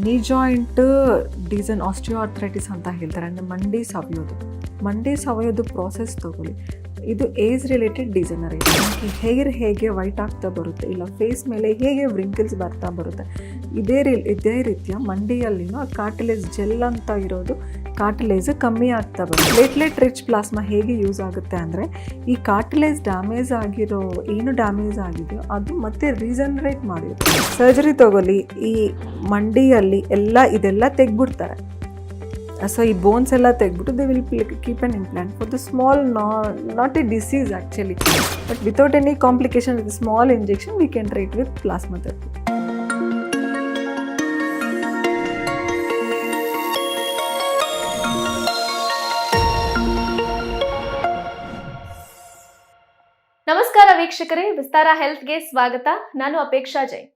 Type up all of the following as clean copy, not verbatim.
ನೀ joint ಡೀಸನ್ osteoarthritis ಅಂತ ಹೇಳ್ತಾರೆ. ಅಂದರೆ ಮಂಡಿ ಸವಯೋದು ಪ್ರಾಸೆಸ್ ತಗೊಳ್ಳಿ. ಇದು ಏಜ್ ರಿಲೇಟೆಡ್ ಡಿಸನರೇಷನ್. ಹೇರ್ ಹೇಗೆ ವೈಟ್ ಆಗ್ತಾ ಬರುತ್ತೆ, ಇಲ್ಲ ಫೇಸ್ ಮೇಲೆ ಹೇಗೆ ವ್ರಿಂಕಲ್ಸ್ ಬರ್ತಾ ಬರುತ್ತೆ, ಇದೇ ರೀತಿಯ ಮಂಡಿಯಲ್ಲಿನೂ ಕಾರ್ಟಿಲೇಜ್ ಜೆಲ್ ಅಂತ ಇರೋದು ಕಾರ್ಟಿಲೇಜ್ ಕಮ್ಮಿ ಆಗ್ತಾ ಬರುತ್ತೆ. ಪ್ಲೇಟ್ಲೆಟ್ ರಿಚ್ ಪ್ಲಾಸ್ಮಾ ಹೇಗೆ ಯೂಸ್ ಆಗುತ್ತೆ ಅಂದರೆ, ಈ ಕಾರ್ಟಿಲೇಜ್ ಡ್ಯಾಮೇಜ್ ಆಗಿದೆಯೋ ಅದು ಮತ್ತೆ ರೀಜನರೇಟ್ ಮಾಡಿರುತ್ತೆ. ಸರ್ಜರಿ ತಗೊಳ್ಳಿ, ಈ ಮಂಡಿಯಲ್ಲಿ ಇದೆಲ್ಲ ತೆಗ್ಬಿಡ್ತಾರೆ. ಸೊ ಈ ಬೋನ್ಸ್ ಎಲ್ಲ ತೆಗ್ಬಿಟ್ಟು they will keep an implant for the small, not a disease actually, but without any complication with small injection we can treat with plasma therapy. ನಮಸ್ಕಾರ ವೀಕ್ಷಕರೇ, ವಿಸ್ತಾರ ಹೆಲ್ತ್ಗೆ ಸ್ವಾಗತ. ನಾನು ಅಪೇಕ್ಷಾ ಜೈನ್.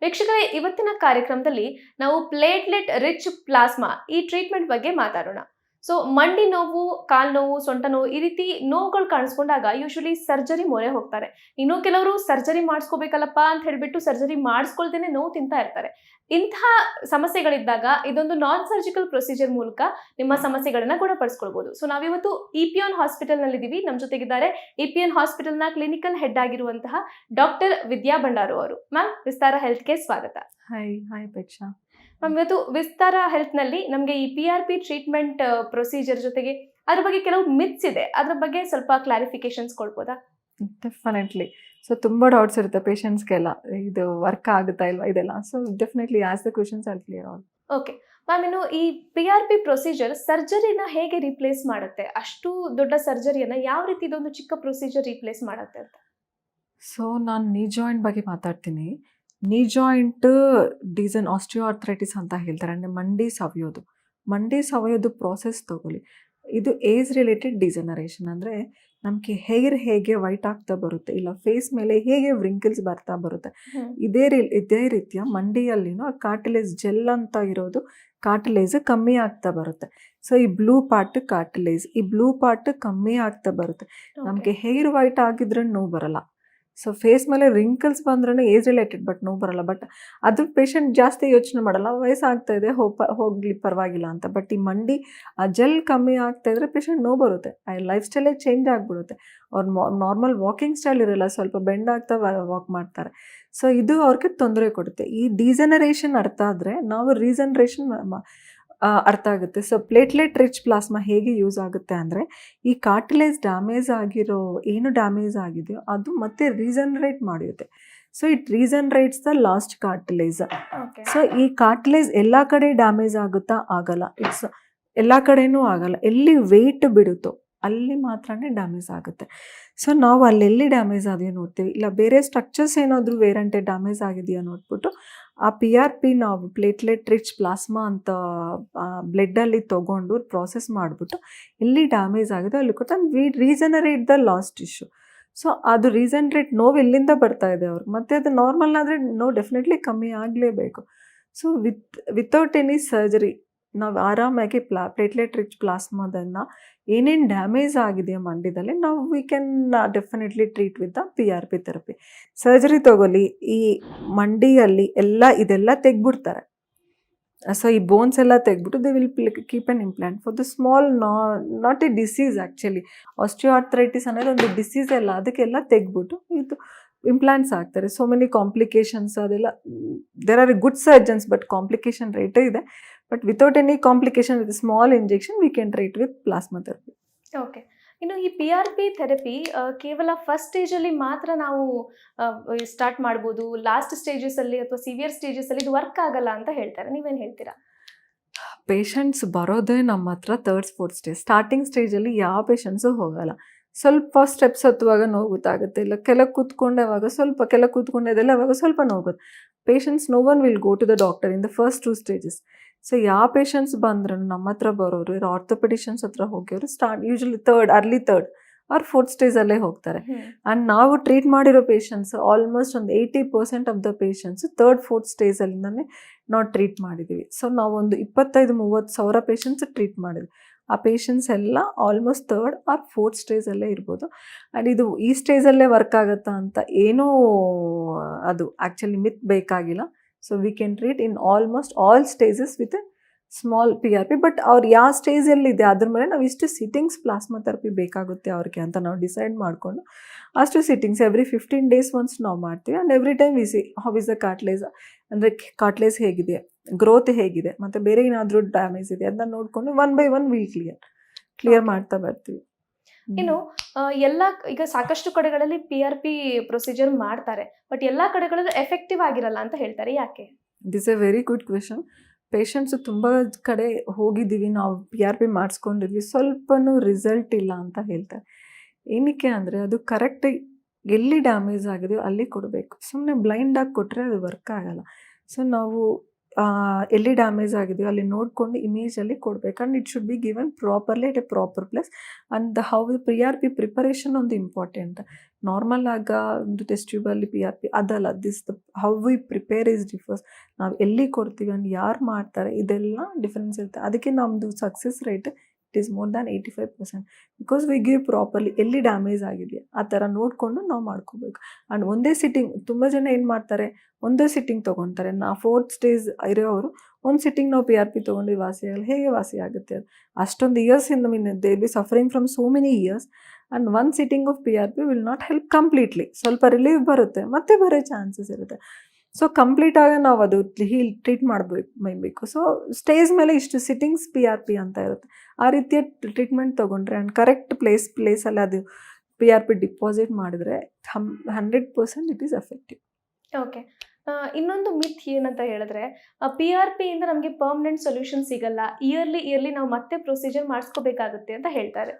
ವೀಕ್ಷಕರೇ, ಇವತ್ತಿನ ಕಾರ್ಯಕ್ರಮದಲ್ಲಿ ನಾವು ಪ್ಲೇಟ್ಲೆಟ್ ರಿಚ್ ಪ್ಲಾಸ್ಮಾ ಈ ಟ್ರೀಟ್ಮೆಂಟ್ ಬಗ್ಗೆ ಮಾತಾಡೋಣ. ಸೊ ಮಂಡಿ ನೋವು, ಕಾಲು ನೋವು, ಸೊಂಟ ನೋವು, ಈ ರೀತಿ ನೋವುಗಳು ಕಾಣಿಸ್ಕೊಂಡಾಗ ಯೂಶಲಿ ಸರ್ಜರಿ ಮೊರೆ ಹೋಗ್ತಾರೆ. ಇನ್ನು ಕೆಲವರು ಸರ್ಜರಿ ಮಾಡಿಸ್ಕೋಬೇಕಲ್ಲಪ್ಪ ಅಂತ ಹೇಳ್ಬಿಟ್ಟು ಸರ್ಜರಿ ಮಾಡಿಸ್ಕೊಳ್ದೇನೆ ನೋವು ತಿಂತಾ ಇರ್ತಾರೆ. ಇಂತಹ ಸಮಸ್ಯೆಗಳಿದ್ದಾಗ ಇದೊಂದು ನಾನ್ ಸರ್ಜಿಕಲ್ ಪ್ರೊಸೀಜರ್ ಮೂಲಕ ನಿಮ್ಮ ಸಮಸ್ಯೆಗಳನ್ನ ಗುಣಪಡಿಸ್ಕೊಳ್ಬಹುದು. ಸೊ ನಾವಿವತ್ತು ಇಪಿಯಾನ್ ಹಾಸ್ಪಿಟಲ್ ನಲ್ಲಿ ಇದೀವಿ. ನಮ್ಮ ಜೊತೆಗಿದ್ದಾರೆ ಇಪಿಯಾನ್ ಹಾಸ್ಪಿಟಲ್ ನ ಕ್ಲಿನಿಕಲ್ ಹೆಡ್ ಆಗಿರುವಂತಹ ಡಾಕ್ಟರ್ ವಿದ್ಯಾ ಭಂಡಾರು ಅವರು. ಮ್ಯಾಮ್, ವಿಸ್ತಾರ ಹೆಲ್ತ್ಗೆ ಸ್ವಾಗತ. ಹಾಯ್ ಅಪೇಕ್ಷಾ. ಮ್ಯಾಮ್, ಇವತ್ತು ವಿಸ್ತಾರ ಹೆಲ್ತ್ ನಲ್ಲಿ ನಮಗೆ ಈ PRP ಟ್ರೀಟ್ಮೆಂಟ್ ಪ್ರೊಸೀಜರ್ ಜೊತೆಗೆ ಅದ್ರ ಬಗ್ಗೆ ಕೆಲವು ಮಿತ್ಸ್ ಇದೆ, ಅದ್ರ ಬಗ್ಗೆ ಸ್ವಲ್ಪ ಕ್ಲಾರಿಫಿಕೇಶನ್ಸ್ ಕೊಡ್ಬೋದಾ? ಡೆಫಿನೆಟ್ಲಿ. ಸೊ ತುಂಬ ಡೌಟ್ಸ್ ಇರುತ್ತೆ ಪೇಷಂಟ್ಸ್ಗೆಲ್ಲ, ಇದು ವರ್ಕ್ ಆಗುತ್ತಾ ಇಲ್ವಾ ಇದೆಲ್ಲ. So definitely as the questions are clear all. Okay ma'am, ಇನ್ನು ಈ PRP ಪ್ರೊಸೀಜರ್ ಸರ್ಜರಿನ ಹೇಗೆ ರೀಪ್ಲೇಸ್ ಮಾಡುತ್ತೆ? ಅಷ್ಟು ದೊಡ್ಡ ಸರ್ಜರಿಯನ್ನ ಯಾವ ರೀತಿ ಇದೊಂದು ಚಿಕ್ಕ ಪ್ರೊಸೀಜರ್ ರೀಪ್ಲೇಸ್ ಮಾಡುತ್ತೆ ಅಂತ? ಸೊ ನಾನು ನೀ ಜಾಯಿಂಟ್ ಬಗ್ಗೆ ಮಾತಾಡ್ತೀನಿ. ನೀ ಜಾಯಿಂಟ್ ಡೀಸನ್ ಆಸ್ಟಿಯೋಆರ್ಥ್ರೈಟಿಸ್ ಅಂತ ಹೇಳ್ತಾರೆ. ಅಂದರೆ ಮಂಡಿ ಸವಯೋದು ಪ್ರಾಸೆಸ್ ತಗೊಳ್ಳಿ. ಇದು ಏಜ್ ರಿಲೇಟೆಡ್ ಡಿಸನರೇಷನ್. ಅಂದರೆ ನಮಗೆ ಹೇರ್ ಹೇಗೆ ವೈಟ್ ಆಗ್ತಾ ಬರುತ್ತೆ, ಇಲ್ಲ ಫೇಸ್ ಮೇಲೆ ಹೇಗೆ ವ್ರಿಂಕಲ್ಸ್ ಬರ್ತಾ ಬರುತ್ತೆ, ಇದೇ ರೀತಿಯ ಮಂಡಿಯಲ್ಲಿನೂ ಕಾರ್ಟಿಲೇಜ್ ಜೆಲ್ ಅಂತ ಇರೋದು ಕಾರ್ಟಿಲೇಜ್ ಕಮ್ಮಿ ಆಗ್ತಾ ಬರುತ್ತೆ. ಸೊ ಈ ಬ್ಲೂ ಪಾರ್ಟ್ ಕಮ್ಮಿ ಆಗ್ತಾ ಬರುತ್ತೆ. ನಮಗೆ ಹೇರ್ ವೈಟ್ ಆಗಿದ್ರೆ ನೋವು ಬರಲ್ಲ. ಸೊ ಫೇಸ್ ಮೇಲೆ ರಿಂಕಲ್ಸ್ ಬಂದ್ರೂ ಏಜ್ ರಿಲೇಟೆಡ್ ಬಟ್ ನೋವು ಬರಲ್ಲ. ಬಟ್ ಅದು ಪೇಷಂಟ್ ಜಾಸ್ತಿ ಯೋಚನೆ ಮಾಡಲ್ಲ, ವಯಸ್ಸಾಗ್ತಾ ಇದೆ ಹೋಗ್ಲಿ ಪರವಾಗಿಲ್ಲ ಅಂತ. ಬಟ್ ಈ ಮಂಡಿ ಆ ಜೆಲ್ ಕಮ್ಮಿ ಆಗ್ತಾ ಇದ್ರೆ ಪೇಷಂಟ್ ನೋವು ಬರುತ್ತೆ. ಆ ಲೈಫ್ ಸ್ಟೈಲೇ ಚೇಂಜ್ ಆಗಿಬಿಡುತ್ತೆ. ಅವ್ರು ನಾರ್ಮಲ್ ವಾಕಿಂಗ್ ಸ್ಟೈಲ್ ಇರಲ್ಲ, ಸ್ವಲ್ಪ ಬೆಂಡ್ ಆಗ್ತಾ ವಾಕ್ ಮಾಡ್ತಾರೆ. ಸೊ ಇದು ಅವ್ರಿಗೆ ತೊಂದರೆ ಕೊಡುತ್ತೆ. ಈ ಡಿಜನರೇಷನ್ ಅರ್ಥ ಆದರೆ ನಾವು ರೀಜನರೇಷನ್ ಅರ್ಥ ಆಗುತ್ತೆ. ಸೊ ಪ್ಲೇಟ್ಲೆಟ್ ರಿಚ್ ಪ್ಲಾಸ್ಮಾ ಹೇಗೆ ಯೂಸ್ ಆಗುತ್ತೆ ಅಂದರೆ, ಈ ಕಾರ್ಟಿಲೇಜ್ ಡ್ಯಾಮೇಜ್ ಆಗಿದೆಯೋ ಅದು ಮತ್ತೆ ರೀಜನರೇಟ್ ಮಾಡಿರುತ್ತೆ. So it regenerates the lost cartilage. So ಈ ಕಾರ್ಟಿಲೇಜ್ ಎಲ್ಲ ಕಡೆ ಡ್ಯಾಮೇಜ್ ಆಗುತ್ತಾ? ಆಗಲ್ಲ. ಎಲ್ಲ ಕಡೆನೂ ಆಗಲ್ಲ. ಎಲ್ಲಿ ವೆಯ್ಟ್ ಬಿಡುತ್ತೋ ಅಲ್ಲಿ ಮಾತ್ರನೇ ಡ್ಯಾಮೇಜ್ ಆಗುತ್ತೆ. ಸೊ ನಾವು ಅಲ್ಲೆಲ್ಲಿ ಡ್ಯಾಮೇಜ್ ಆಗಿದೆಯೋ ನೋಡ್ತೀವಿ, ಇಲ್ಲ ಬೇರೆ ಸ್ಟ್ರಕ್ಚರ್ಸ್ ಏನಾದರೂ ವೇರಂಟೆ ಡ್ಯಾಮೇಜ್ ಆಗಿದೆಯಾ ನೋಡ್ಬಿಟ್ಟು ಆ PRP ನಾವು ಪ್ಲೇಟ್ಲೆಟ್ ರಿಚ್ ಪ್ಲಾಸ್ಮಾ ಅಂತ ಬ್ಲಡ್ಡಲ್ಲಿ ತೊಗೊಂಡು ಪ್ರಾಸೆಸ್ ಮಾಡಿಬಿಟ್ಟು ಎಲ್ಲಿ ಡ್ಯಾಮೇಜ್ ಆಗಿದೆ ಅಲ್ಲಿ ಕೊಟ್ಟು we regenerate the lost tissue. So ಅದು ರೀಜನರೇಟ್ ನೋವು ಎಲ್ಲಿಂದ ಬರ್ತಾ ಇದೆ ಅವ್ರಿಗೆ, ಮತ್ತು ಅದು ನಾರ್ಮಲ್ ಆದರೆ ನೋವು ಡೆಫಿನೆಟ್ಲಿ ಕಮ್ಮಿ ಆಗಲೇಬೇಕು. ಸೊ ವಿತೌಟ್ ಎನಿ ಸರ್ಜರಿ ನಾವು ಆರಾಮಾಗಿ ಪ್ಲೇಟ್ಲೆಟ್ ರಿಚ್ ಪ್ಲಾಸ್ಮಾದನ್ನು ಏನೇನು ಡ್ಯಾಮೇಜ್ ಆಗಿದೆಯೋ ಮಂಡಿದಲ್ಲಿ ನಾವು we can definitely treat with the PRP therapy. Surgery ತಗೊಳ್ಳಿ, ಈ ಮಂಡಿಯಲ್ಲಿ ಇದೆಲ್ಲ ತೆಗ್ಬಿಡ್ತಾರೆ. ಸೊ ಈ ಬೋನ್ಸ್ ಎಲ್ಲ ತೆಗ್ಬಿಟ್ಟು they will keep an implant for the small, not a disease actually. Osteoarthritis ಅನ್ನೋದು ಒಂದು ಡಿಸೀಸ್ ಅಲ್ಲ, ಅದಕ್ಕೆಲ್ಲ ತೆಗ್ಬಿಟ್ಟು ಇದು ಇಂಪ್ಲಾಂಟ್ಸ್ ಆಗ್ತಾರೆ. ಸೋ ಮೆನಿ ಕಾಂಪ್ಲಿಕೇಶನ್ಸ್ ಅದೆಲ್ಲ, there are good surgeons but complication ರೇಟೇ ಇದೆ. But without any complication with small injection we can treat with plasma therapy. Okay, ಇನ್ನು ಈ PRP ಥೆರಪಿ ಕೇವಲ ಫಸ್ಟ್ ಸ್ಟೇಜಲ್ಲಿ ಮಾತ್ರ ನಾವು ಸ್ಟಾರ್ಟ್ ಮಾಡ್ಬೋದು, ಲಾಸ್ಟ್ ಸ್ಟೇಜಸಲ್ಲಿ ಅಥವಾ ಸಿವಿಯರ್ ಸ್ಟೇಜಸಲ್ಲಿ ಇದು ವರ್ಕ್ ಆಗಲ್ಲ ಅಂತ ಹೇಳ್ತಾರೆ. ನೀವೇನು ಹೇಳ್ತೀರಾ? ಪೇಷಂಟ್ಸ್ ಬರೋದೇ ನಮ್ಮ ಹತ್ರ 3rd 4th ಸ್ಟೇಜ್. ಸ್ಟಾರ್ಟಿಂಗ್ ಸ್ಟೇಜಲ್ಲಿ ಯಾವ ಪೇಷಂಟ್ಸು ಹೋಗಲ್ಲ. ಸ್ವಲ್ಪ ಸ್ಟೆಪ್ಸ್ ಹತ್ತುವಾಗ ನೋವು ಗೊತ್ತಾಗುತ್ತೆ, ಇಲ್ಲ ಕೆಳಗೆ ಕೂತ್ಕೊಂಡಾಗ ಸ್ವಲ್ಪ ನೋವು ಗೊತ್ತು. Patients no one will go to the doctor in the first 2 stages. So ಯಾವ ಪೇಷಂಟ್ಸ್ ಬಂದ್ರೂ ನಮ್ಮ ಹತ್ರ ಬರೋರು ಆರ್ಥೋಪೆಡಿಷನ್ಸ್ ಹತ್ರ ಹೋಗಿದ್ರು usually early third or 4th ಸ್ಟೇಜಲ್ಲೇ ಹೋಗ್ತಾರೆ. ಆ್ಯಂಡ್ ನಾವು ಟ್ರೀಟ್ ಮಾಡಿರೋ ಪೇಷಂಟ್ಸ್ ಆಲ್ಮೋಸ್ಟ್ ಒಂದು 80% of the patients 3rd 4th ಸ್ಟೇಜಲ್ಲಿಂದನೇ ನಾವು ಟ್ರೀಟ್ ಮಾಡಿದ್ದೀವಿ. ಸೊ ನಾವೊಂದು 25-30 ಸಾವಿರ ಪೇಷಂಟ್ಸ್ ಟ್ರೀಟ್ ಮಾಡಿದ್ವಿ. ಆ ಪೇಷಂಟ್ಸ್ ಎಲ್ಲ ಆಲ್ಮೋಸ್ಟ್ 3rd ಆರ್ 4th ಸ್ಟೇಜಲ್ಲೇ ಇರ್ಬೋದು. ಆ್ಯಂಡ್ ಇದು ಈ ಸ್ಟೇಜಲ್ಲೇ ವರ್ಕ್ ಆಗುತ್ತಾ ಅಂತ ಏನೂ ಅದು ಆ್ಯಕ್ಚುಲಿ ಮಿತ್ ಬೇಕಾಗಿಲ್ಲ. So we can treat in almost all stages with small PRP. But ಅವ್ರು ಯಾವ ಸ್ಟೇಜಲ್ಲಿದೆ ಅದ್ರ ಮೇಲೆ ನಾವು ಇಷ್ಟು ಸಿಟ್ಟಿಂಗ್ಸ್ ಪ್ಲಾಸ್ಮಾ ಥೆರಪಿ ಬೇಕಾಗುತ್ತೆ ಅವ್ರಿಗೆ ಅಂತ ನಾವು ಡಿಸೈಡ್ ಮಾಡಿಕೊಂಡು ಅಷ್ಟು ಸಿಟ್ಟಿಂಗ್ಸ್ ಎವ್ರಿ 15 days ಒನ್ಸ್ ನಾವು ಮಾಡ್ತೀವಿ. And every time we C how is the cartilage, ಅಂದರೆ ಕಾರ್ಟ್ಲೇಜ್ ಹೇಗಿದೆ, ಗ್ರೋತ್ ಹೇಗಿದೆ, ಮತ್ತು ಬೇರೆ ಏನಾದರೂ ಡ್ಯಾಮೇಜ್ ಇದೆ ಅದನ್ನ ನೋಡಿಕೊಂಡು 1 by 1 ವಿಲ್ ಕ್ಲಿಯರ್ ಮಾಡ್ತಾ ಬರ್ತೀವಿ. ಇನ್ನು ಎಲ್ಲ ಈಗ ಸಾಕಷ್ಟು ಕಡೆಗಳಲ್ಲಿ PRP ಪ್ರೊಸೀಜರ್ ಮಾಡ್ತಾರೆ, ಬಟ್ ಎಲ್ಲ ಕಡೆಗಳಲ್ಲೂ ಎಫೆಕ್ಟಿವ್ ಆಗಿರಲ್ಲ ಅಂತ ಹೇಳ್ತಾರೆ, ಯಾಕೆ? This A very good question. Patients ತುಂಬ ಕಡೆ ಹೋಗಿದ್ದೀವಿ, ನಾವು PRP ಮಾಡಿಸ್ಕೊಂಡಿದ್ವಿ, ಸ್ವಲ್ಪನೂ ರಿಸಲ್ಟ್ ಇಲ್ಲ ಅಂತ ಹೇಳ್ತಾರೆ. ಏನಕ್ಕೆ ಅಂದರೆ ಅದು ಕರೆಕ್ಟಾಗಿ ಎಲ್ಲಿ ಡ್ಯಾಮೇಜ್ ಆಗಿದೆಯೋ ಅಲ್ಲಿ ಕೊಡಬೇಕು. ಸುಮ್ಮನೆ ಬ್ಲೈಂಡಾಗಿ ಕೊಟ್ಟರೆ ಅದು ವರ್ಕ್ ಆಗಲ್ಲ. ಸೊ ನಾವು ಎಲ್ಲಿ ಡ್ಯಾಮೇಜ್ ಆಗಿದೆಯೋ ಅಲ್ಲಿ ನೋಡಿಕೊಂಡು ಇಮೇಜಲ್ಲಿ ಕೊಡಬೇಕು. And it should be given properly at a proper place. And how PRP preparation ಒಂದು ಇಂಪಾರ್ಟೆಂಟ್. ನಾರ್ಮಲ್ ಆಗ ಒಂದು ಟೆಸ್ಟ್ ಟ್ಯೂಬಲ್ಲಿ PRP ಅದಲ್ಲ, this the how we prepare is differs. ನಾವು ಎಲ್ಲಿ ಕೊಡ್ತೀವಿ ಆ್ಯಂಡ್ ಯಾರು ಮಾಡ್ತಾರೆ ಇದೆಲ್ಲ ಡಿಫ್ರೆನ್ಸ್ ಇರುತ್ತೆ. ಅದಕ್ಕೆ ನಮ್ಮದು success rate it is more than 85%. Because we give properly ಎಲ್ಲಿ ಡ್ಯಾಮೇಜ್ ಆಗಿದೆಯಾ ಆ ಥರ ನೋಡಿಕೊಂಡು ನಾವು ಮಾಡ್ಕೋಬೇಕು. ಆ್ಯಂಡ್ ಒಂದೇ ಸಿಟ್ಟಿಂಗ್, ತುಂಬ ಜನ ಏನು ಮಾಡ್ತಾರೆ, ಒಂದೇ ಸಿಟ್ಟಿಂಗ್ ತೊಗೊತಾರೆ. 4th stage ಇರೋರು ಒಂದು ಸಿಟ್ಟಿಂಗ್ ನಾವು PRP ತೊಗೊಂಡು ವಾಸಿ ಆಗಲ್ಲ. ಹೇಗೆ ವಾಸಿ ಆಗುತ್ತೆ ಅದು? ಅಷ್ಟೊಂದು ಇಯರ್ಸಿಂದ they be suffering from so many years. And one sitting of PRP will not help completely. ಸ್ವಲ್ಪ ರಿಲೀಫ್ ಬರುತ್ತೆ, ಮತ್ತೆ ಬರೋ ಚಾನ್ಸಸ್ ಇರುತ್ತೆ. ಸೊ ಕಂಪ್ಲೀಟಾಗಿ ನಾವು ಅದು ಟ್ರೀಟ್ ಮಾಡಬೇಕು. ಸೊ ಸ್ಟೇಜ್ ಮೇಲೆ ಇಷ್ಟು ಸಿಟ್ಟಿಂಗ್ಸ್ PRP ಅಂತ ಇರುತ್ತೆ. ಆ ರೀತಿಯ ಟ್ರೀಟ್ಮೆಂಟ್ ತೊಗೊಂಡ್ರೆ ಆ್ಯಂಡ್ ಕರೆಕ್ಟ್ ಪ್ಲೇಸಲ್ಲಿ ಅದು PRP ಡಿಪಾಸಿಟ್ ಮಾಡಿದ್ರೆ 100% ಇಟ್ ಈಸ್ ಎಫೆಕ್ಟಿವ್. ಓಕೆ. ಇನ್ನೊಂದು ಮಿತ್ ಏನಂತ ಹೇಳಿದ್ರೆ PRP ಇಂದ ನಮಗೆ ಪರ್ಮನೆಂಟ್ ಸೊಲ್ಯೂಷನ್ ಸಿಗಲ್ಲ, ಇಯರ್ಲಿ ನಾವು ಮತ್ತೆ ಪ್ರೊಸೀಜರ್ ಮಾಡಿಸ್ಕೋಬೇಕಾಗುತ್ತೆ ಅಂತ ಹೇಳ್ತಾರೆ.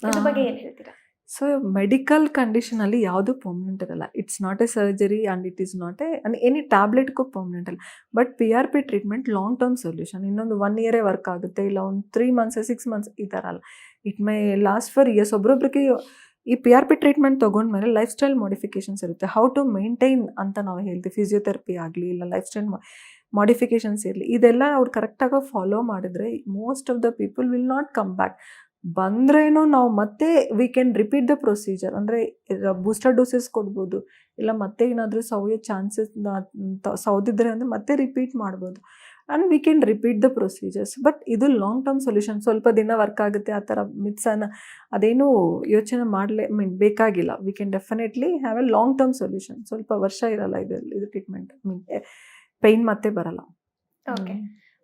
ಇದ್ರ ಬಗ್ಗೆ ಏನು ಹೇಳ್ತೀರಾ? ಸೊ ಮೆಡಿಕಲ್ ಕಂಡೀಷನಲ್ಲಿ ಯಾವುದು ಪರ್ಮನೆಂಟ್ ಇರಲ್ಲ. It's not a surgery and it is not any ಟ್ಯಾಬ್ಲೆಟ್ಗೂ ಪರ್ಮನೆಂಟ್ ಅಲ್ಲ. But PRP treatment long term solution. ಇನ್ನೊಂದು 1 year ವರ್ಕ್ ಆಗುತ್ತೆ, ಇಲ್ಲ ಒಂದು 3 months 6 months ಈ ಥರ ಅಲ್ಲ. It may last for years. ಒಬ್ರೊಬ್ರಿಗೆ ಈ PRP ಟ್ರೀಟ್ಮೆಂಟ್ ತೊಗೊಂಡ್ಮೇಲೆ ಲೈಫ್ ಸ್ಟೈಲ್ ಮಾಡಿಫಿಕೇಷನ್ಸ್ ಇರುತ್ತೆ. ಹೌ ಟು ಮೇಂಟೈನ್ ಅಂತ ನಾವು ಹೇಳ್ತೀವಿ. ಫಿಸಿಯೋಥೆರಪಿ ಆಗಲಿ, ಇಲ್ಲ ಲೈಫ್ ಸ್ಟೈಲ್ ಮಾಡಿಫಿಕೇಷನ್ಸ್ ಇರಲಿ, ಇದೆಲ್ಲ ಅವ್ರು ಕರೆಕ್ಟಾಗಿ ಫಾಲೋ ಮಾಡಿದ್ರೆ most of the people will not come back. ಬಂದ್ರೇನೋ ನಾವು ಮತ್ತೆ we can repeat the procedure. ಅಂದರೆ ಬೂಸ್ಟರ್ ಡೋಸಸ್ ಕೊಡ್ಬೋದು, ಇಲ್ಲ ಮತ್ತೆ ಏನಾದರೂ ಸೌಯೋ ಚಾನ್ಸಸ್ ಸೌದಿದ್ರೆ ಅಂದರೆ ಮತ್ತೆ ರಿಪೀಟ್ ಮಾಡ್ಬೋದು. And we can repeat the procedures. But ಇದು ಲಾಂಗ್ ಟರ್ಮ್ ಸೊಲ್ಯೂಷನ್. ಸ್ವಲ್ಪ ದಿನ ವರ್ಕ್ ಆಗುತ್ತೆ ಆ ಥರ ಮಿತ್ಸನ್ನು ಅದೇನೂ ಯೋಚನೆ ಬೇಕಾಗಿಲ್ಲ. V can definitely have A long term solution. ಸ್ವಲ್ಪ ವರ್ಷ ಇರಲ್ಲ ಇದು ಟ್ರೀಟ್ಮೆಂಟ್, ಪೈನ್ ಮತ್ತೆ ಬರಲ್ಲ. ಓಕೆ.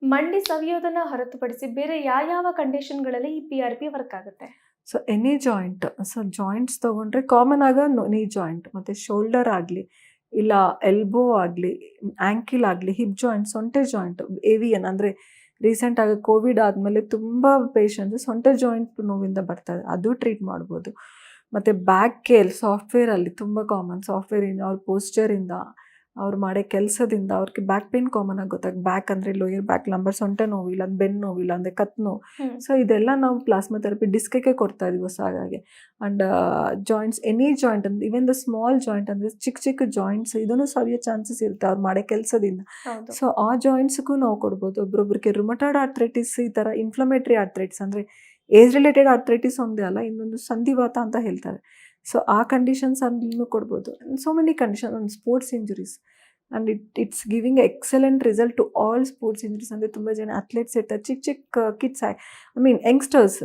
ಮಂಡಿ ಸವಿಯೋದನ್ನ ಹೊರತುಪಡಿಸಿ ಬೇರೆ ಯಾವ ಕಂಡೀಷನ್ಗಳಲ್ಲಿ ಈ PRP ವರ್ಕ್ ಆಗುತ್ತೆ? So any joint, so joints ತೊಗೊಂಡ್ರೆ ಕಾಮನ್ ಆಗ ನೀ ಜಾಯಿಂಟ್, ಮತ್ತು ಶೋಲ್ಡರ್ ಆಗಲಿ, ಇಲ್ಲ ಎಲ್ಬೋ ಆಗಲಿ, ಆ್ಯಂಕಿಲ್ ಆಗಲಿ, ಹಿಪ್ ಜಾಯಿಂಟ್, ಸೊಂಟೆ ಜಾಯಿಂಟ್, AVN ಅಂದರೆ ರೀಸೆಂಟಾಗಿ ಕೋವಿಡ್ ಆದಮೇಲೆ ತುಂಬ ಪೇಷಂಟ್ಸ್ ಸೊಂಟೆ ಜಾಯಿಂಟ್ ನೋವಿಂದ ಬರ್ತಾರೆ, ಅದು ಟ್ರೀಟ್ ಮಾಡ್ಬೋದು. ಮತ್ತು ಬ್ಯಾಕ್ ಕೇಲ್ ಸಾಫ್ಟ್ವೇರಲ್ಲಿ ತುಂಬ ಕಾಮನ್. ಸಾಫ್ಟ್ವೇರಿಂದ ಅವ್ರ ಪೋಸ್ಚರಿಂದ, ಅವ್ರು ಮಾಡೋ ಕೆಲಸದಿಂದ ಅವ್ರಿಗೆ ಬ್ಯಾಕ್ ಪೇನ್ ಕಾಮನ್ ಆಗಿ ಗೊತ್ತಾಗುತ್ತೆ. ಬ್ಯಾಕ್ ಅಂದರೆ ಲೋಯರ್ ಬ್ಯಾಕ್, ಲಂಬರ್, ಸೊಂಟೆ ನೋವಿಲ್ಲ, ಬೆನ್ನು ನೋವಿಲ್ಲ ಅಂದರೆ ಕತ್ತು ನೋವು. ಸೊ ಇದೆಲ್ಲ ನಾವು ಪ್ಲಾಸ್ಮಾ ಥೆರಪಿ ಡಿಸ್ಕಕ್ಕೆ ಕೊಡ್ತಾ ಇದೀವಿ ಹೊಸದಾಗಿ. ಆ್ಯಂಡ್ ಜಾಯಿಂಟ್ಸ್, ಎನಿ ಜಾಯಿಂಟ್ ಅಂದರೆ ಇವನ್ ದ ಸ್ಮಾಲ್ ಜಾಯಿಂಟ್ ಅಂದರೆ ಚಿಕ್ಕ ಜಾಯಿಂಟ್ಸ್, ಇದನ್ನು ಸವಿಯೋ ಚಾನ್ಸಸ್ ಇರುತ್ತೆ ಅವ್ರು ಮಾಡೋ ಕೆಲಸದಿಂದ. ಸೊ ಆ ಜಾಯಿಂಟ್ಸ್ಗೂ ನಾವು ಕೊಡ್ಬೋದು. ಒಬ್ರೊಬ್ರಿಗೆ ರುಮಟಾಯ್ಡ್ ಆರ್ಥ್ರೈಟಿಸ್, ಈ ಥರ ಇನ್ಫ್ಲಮೇಟ್ರಿ ಆರ್ಥ್ರೈಟಿಸ್ ಅಂದರೆ ಏಜ್ ರಿಲೇಟೆಡ್ ಆರ್ಥ್ರೈಟಿಸ್ ಒಂದೇ ಅಲ್ಲ, ಇನ್ನೊಂದು ಸಂಧಿವಾತ ಅಂತ ಹೇಳ್ತಾರೆ. ಸೊ ಆ ಕಂಡೀಷನ್ಸ್ ಅಲ್ಲೂ ಕೊಡ್ಬೋದು. So many condition. And sports injuries, and it's giving excellent result to all sports injuries. ಅಂದರೆ ತುಂಬ ಜನ ಅಥ್ಲೆಟ್ಸ್ ಇರ್ತಾರೆ, ಚಿಕ್ಕ ಕಿಡ್ಸ್ ಯಂಗ್ಸ್ಟರ್ಸ್,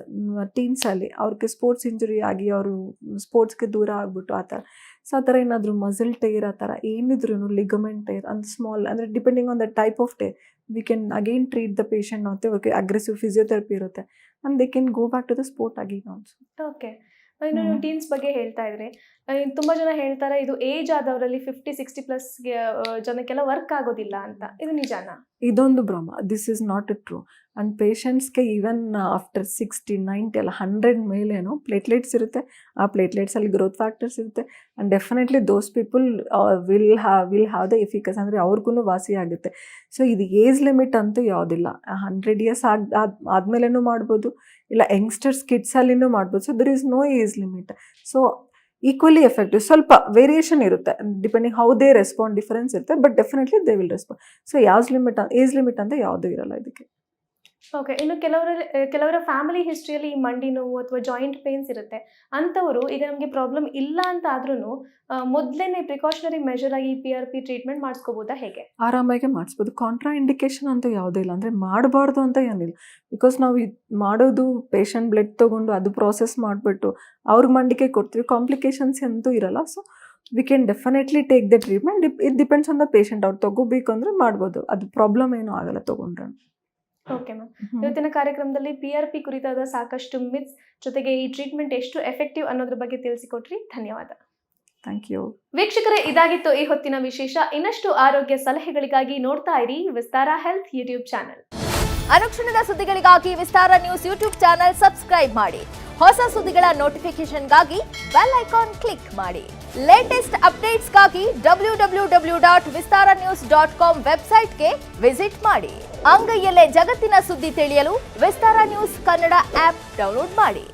ಟೀನ್ಸಲ್ಲಿ ಅವ್ರಿಗೆ ಸ್ಪೋರ್ಟ್ಸ್ ಇಂಜುರಿ ಆಗಿ ಅವರು ಸ್ಪೋರ್ಟ್ಸ್ಗೆ ದೂರ ಆಗ್ಬಿಟ್ಟು ಆ ಥರ. ಸೊ ಆ ಥರ ಏನಾದರೂ ಮಸಲ್ ಟೇರ್, ಆ ಥರ ಏನಿದ್ರು ಲಿಗಮೆಂಟ್ ಟೇರ್, ಅಂದರೆ ಸ್ಮಾಲ್, ಅಂದರೆ depending on the type of tear we can again treat the patient. ಮತ್ತು ಅವ್ರಿಗೆ ಅಗ್ರೆಸಿವ್ ಫಿಸಿಯೋಥೆರಪಿ ಇರುತ್ತೆ and they can go back to the sport again also. Okay. ಇನ್ನು ನೀವು ಟೀನ್ಸ್ ಬಗ್ಗೆ ಹೇಳ್ತಾ ಇದ್ರಿ, ತುಂಬ ಜನ ಹೇಳ್ತಾರೆ ಇದು ಏಜ್ ಆದವರಲ್ಲಿ 50-60+ ಜನಕ್ಕೆಲ್ಲ ವರ್ಕ್ ಆಗೋದಿಲ್ಲ ಅಂತ. ಇದು ನಿಜಾನಾ? ಇದೊಂದು ಭ್ರಮ. This is not true. And ಪೇಷಂಟ್ಸ್ಗೆ ಈವನ್ ಆಫ್ಟರ್ 60, 90 ಅಲ್ಲ 100 ಮೇಲೇನೋ ಪ್ಲೇಟ್ಲೆಟ್ಸ್ ಇರುತ್ತೆ. ಆ ಪ್ಲೇಟ್ಲೆಟ್ಸಲ್ಲಿ ಗ್ರೋತ್ ಫ್ಯಾಕ್ಟರ್ಸ್ ಇರುತ್ತೆ. And definitely those people will have the efficacy, ಅಂದರೆ ಅವ್ರಿಗೂ ವಾಸಿ ಆಗುತ್ತೆ. ಸೊ ಇದು ಏಜ್ ಲಿಮಿಟ್ ಅಂತೂ ಯಾವುದಿಲ್ಲ. 100 years ಆದಮೇಲೆನೂ ಮಾಡ್ಬೋದು, ಇಲ್ಲ ಯಂಗ್ಸ್ಟರ್ಸ್ ಕಿಡ್ಸಲ್ಲಿನೂ ಮಾಡ್ಬೋದು. So there is no age limit. So equally effective. ಸ್ವಲ್ಪ ವೇರಿಯೇಷನ್ ಇರುತ್ತೆ depending how they respond, difference ಇರುತ್ತೆ. But definitely they will respond. So age limit ಅಂತ ಯಾವುದೂ ಇರಲ್ಲ ಇದಕ್ಕೆ. ಓಕೆ. ಇನ್ನು ಕೆಲವರ ಫ್ಯಾಮಿಲಿ ಹಿಸ್ಟ್ರಿಯಲ್ಲಿ ಈ ಮಂಡಿ ನೋವು ಅಥವಾ ಜಾಯಿಂಟ್ ಪೇನ್ಸ್ ಇರುತ್ತೆ. ಅಂಥವರು ಈಗ ನಮಗೆ ಪ್ರಾಬ್ಲಮ್ ಇಲ್ಲ ಅಂತ ಆದ್ರೂ ಮೊದಲೇನೆ ಪ್ರಿಕಾಷನರಿ ಮೆಷರ್ ಆಗಿ PRP ಟ್ರೀಟ್ಮೆಂಟ್ ಮಾಡಿಸ್ಕೋಬೋದಾ ಹೇಗೆ? ಆರಾಮಾಗಿ ಮಾಡಿಸ್ಬೋದು. ಕಾಂಟ್ರಾ ಇಂಡಿಕೇಶನ್ ಅಂತೂ ಯಾವುದೂ ಇಲ್ಲ. ಅಂದರೆ ಮಾಡಬಾರ್ದು ಅಂತ ಏನಿಲ್ಲ. ಬಿಕಾಸ್ ನಾವು ಇದು ಮಾಡೋದು ಪೇಷಂಟ್ ಬ್ಲಡ್ ತೊಗೊಂಡು ಅದು ಪ್ರಾಸೆಸ್ ಮಾಡಿಬಿಟ್ಟು ಅವ್ರಿಗೆ ಮಂಡಿಗೆ ಕೊಡ್ತೀವಿ. ಕಾಂಪ್ಲಿಕೇಶನ್ಸ್ ಅಂತೂ ಇರಲ್ಲ. So we can definitely take the treatment. It depends on the patient. ಅವ್ರು ತೊಗೋಬೇಕು ಅಂದರೆ ಮಾಡ್ಬೋದು. ಅದು ಪ್ರಾಬ್ಲಮ್ ಏನೂ ಆಗಲ್ಲ ತೊಗೊಂಡ್ರೆ. Okay ma'am. ಇವತ್ತಿನ ಕಾರ್ಯಕ್ರಮದಲ್ಲಿ PRP ಕುರಿತಾದ ಸಾಕಷ್ಟು ಮಿತ್ಸ್ ಜೊತೆಗೆ ಈ ಟ್ರೀಟ್ಮೆಂಟ್ ಎಷ್ಟು ಎಫೆಕ್ಟಿವ್ ಅನ್ನೋದ್ರ ಬಗ್ಗೆ ತಿಳಿಸಿಕೊಟ್ರಿ. ಧನ್ಯವಾದ. Thank you. ವೀಕ್ಷಕರೇ, ಇದಾಗಿತ್ತು ಈ ಹೊತ್ತಿನ ವಿಶೇಷ. ಇನ್ನಷ್ಟು ಆರೋಗ್ಯ ಸಲಹೆಗಳಿಗಾಗಿ ನೋಡ್ತಾ ಇರಿ ವಿಸ್ತಾರ ಹೆಲ್ತ್ ಯೂಟ್ಯೂಬ್ ಚಾನೆಲ್. ಅನುಕ್ಷಣದ ಸುದ್ದಿಗಳಿಗಾಗಿ ವಿಸ್ತಾರ ನ್ಯೂಸ್ ಯೂಟ್ಯೂಬ್ ಚಾನೆಲ್ ಸಬ್ಸ್ಕ್ರೈಬ್ ಮಾಡಿ. ಹೊಸ ಸುದ್ದಿಗಳ ನೋಟಿಫಿಕೇಶನ್ಗಾಗಿ ಬೆಲ್ ಐಕಾನ್ ಕ್ಲಿಕ್ ಮಾಡಿ. ಲೇಟೆಸ್ಟ್ ಅಪ್ಡೇಟ್ಸ್ಗಾಗಿ www.vistaranews.com ವೆಬ್ಸೈಟ್ಗೆ ವಿಸಿಟ್ ಮಾಡಿ. ಅಂಗೈಯಲ್ಲೇ ಜಗತ್ತಿನ ಸುದ್ದಿ ತಿಳಿಯಲು ವಿಸ್ತಾರ ನ್ಯೂಸ್ ಕನ್ನಡ ಆಪ್ ಡೌನ್ಲೋಡ್ ಮಾಡಿ.